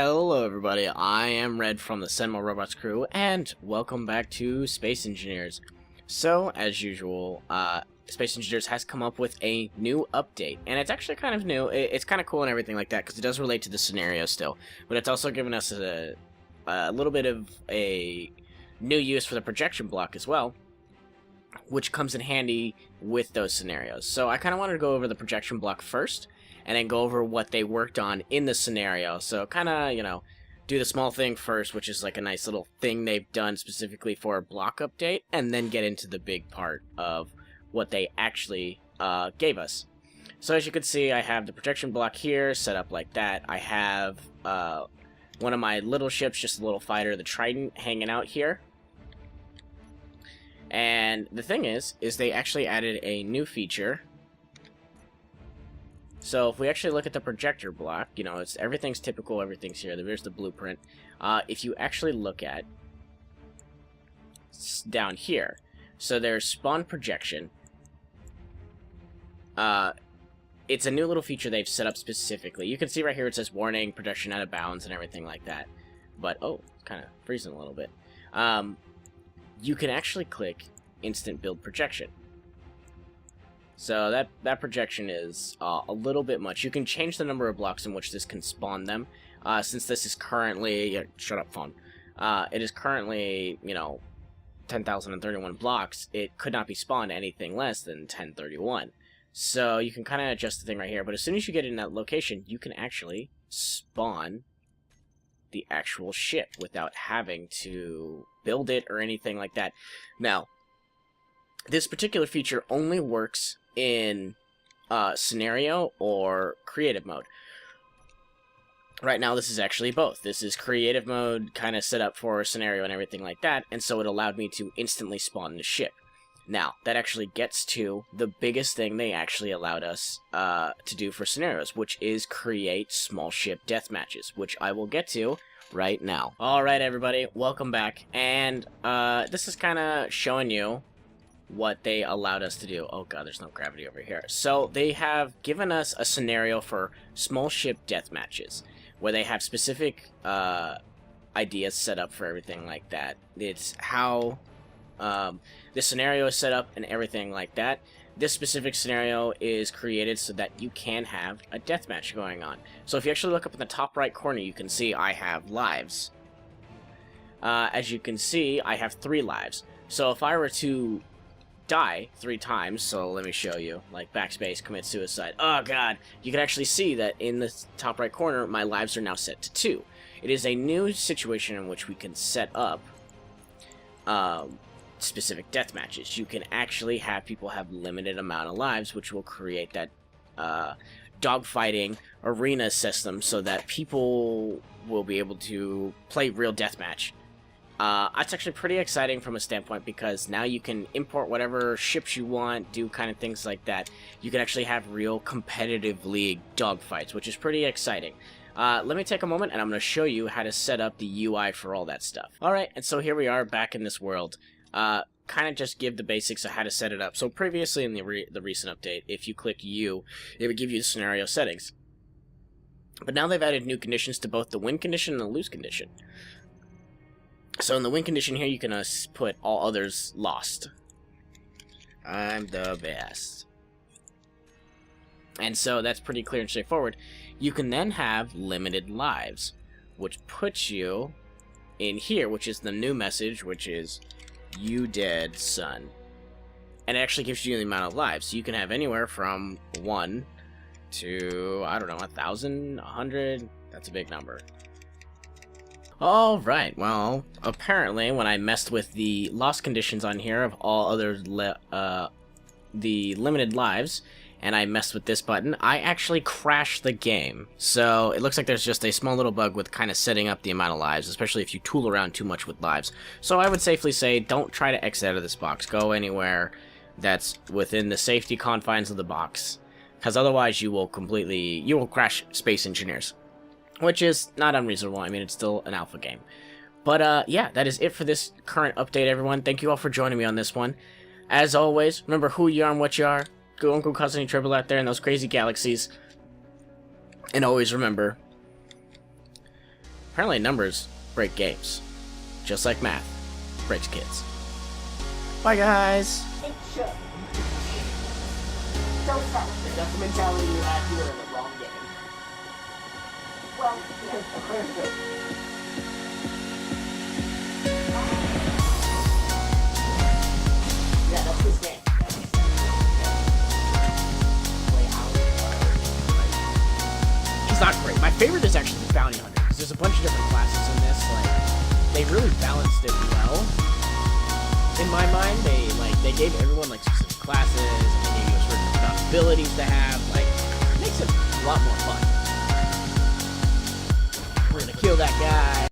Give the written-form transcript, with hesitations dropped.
Hello everybody, I am Red from the Sentinel Robots crew, and welcome back to Space Engineers. So, as usual, Space Engineers has come up with a new update, and it's actually kind of new. It's kind of cool and everything like that, because it does relate to the scenario still, but it's also given us a little bit of a new use for the projection block as well, which comes in handy with those scenarios. So I kind of wanted to go over the projection block first, and then go over what they worked on in the scenario. So kind of, do the small thing first, which is like a nice little thing they've done specifically for a block update, and then get into the big part of what they actually gave us. So as you can see, I have the projection block here set up like that. I have one of my little ships, just a little fighter, the Trident, hanging out here. And the thing is they actually added a new feature. So if we actually look at the projector block, everything's typical, everything's here. There's the blueprint. If you actually look at down here, so there's spawn projection. It's a new little feature they've set up specifically. You can see right here it says warning, projection out of bounds, and everything like that. But oh, it's kind of freezing a little bit. You can actually click instant build projection. So that projection is a little bit much. You can change the number of blocks in which this can spawn them. Since this is currently... shut up, phone. It is currently, 10,031 blocks. It could not be spawned anything less than 1031. So you can kind of adjust the thing right here. But as soon as you get in that location, you can actually spawn the actual ship without having to build it or anything like that. Now, this particular feature only works in scenario or creative mode. Right now this is actually both. This is creative mode, kind of set up for a scenario and everything like that, and so it allowed me to instantly spawn the ship. Now, that actually gets to the biggest thing they actually allowed us to do for scenarios, which is create small ship death matches, which I will get to right now. Alright everybody, welcome back, and this is kind of showing you what they allowed us to do. Oh god, there's no gravity over here. So they have given us a scenario for small ship death matches, where they have specific ideas set up for everything like that. It's how the scenario is set up and everything like that. This specific scenario is created so that you can have a deathmatch going on. So if you actually look up in the top right corner, you can see I have lives. As you can see, I have 3 lives. So if I were to die 3 times, so let me show you, like backspace, commit suicide, oh god, you can actually see that in the top right corner, my lives are now set to 2. It is a new situation in which we can set up specific death matches. You can actually have people have limited amount of lives, which will create that dogfighting arena system so that people will be able to play real deathmatch. It's actually pretty exciting from a standpoint because now you can import whatever ships you want, do kind of things like that. You can actually have real competitive league dogfights, which is pretty exciting. Let me take a moment and I'm going to show you how to set up the UI for all that stuff. Alright, and so here we are back in this world. Kind of just give the basics of how to set it up. So previously in the recent update, if you click U, it would give you the scenario settings. But now they've added new conditions to both the win condition and the lose condition. So in the win condition here, you can put all others lost. I'm the best. And so that's pretty clear and straightforward. You can then have limited lives, which puts you in here, which is the new message, which is you dead, son. And it actually gives you the amount of lives. So you can have anywhere from 1 to, I don't know, 1,000, 100. That's a big number. Alright, well, apparently when I messed with the lost conditions on here of all other the limited lives, and I messed with this button, I actually crashed the game. So it looks like there's just a small little bug with kind of setting up the amount of lives, especially if you tool around too much with lives. So I would safely say don't try to exit out of this box. Go anywhere that's within the safety confines of the box, because otherwise you will crash Space Engineers. Which is not unreasonable. I mean, it's still an alpha game. But, yeah, that is it for this current update, everyone. Thank you all for joining me on this one. As always, remember who you are and what you are. Don't go cause any trouble out there in those crazy galaxies. And always remember, apparently numbers break games. Just like math breaks kids. Bye, guys! It should. So fast. That's the mentality you have here in the wrong game. Well, yeah. Yeah, that's this game. He's not great. My favorite is actually the bounty hunter, because there's a bunch of different classes in this. Like, they really balanced it well. In my mind, they gave everyone like specific classes, and they gave you a certain amount of abilities to have. Like, it makes it a lot more fun. We're gonna kill that guy.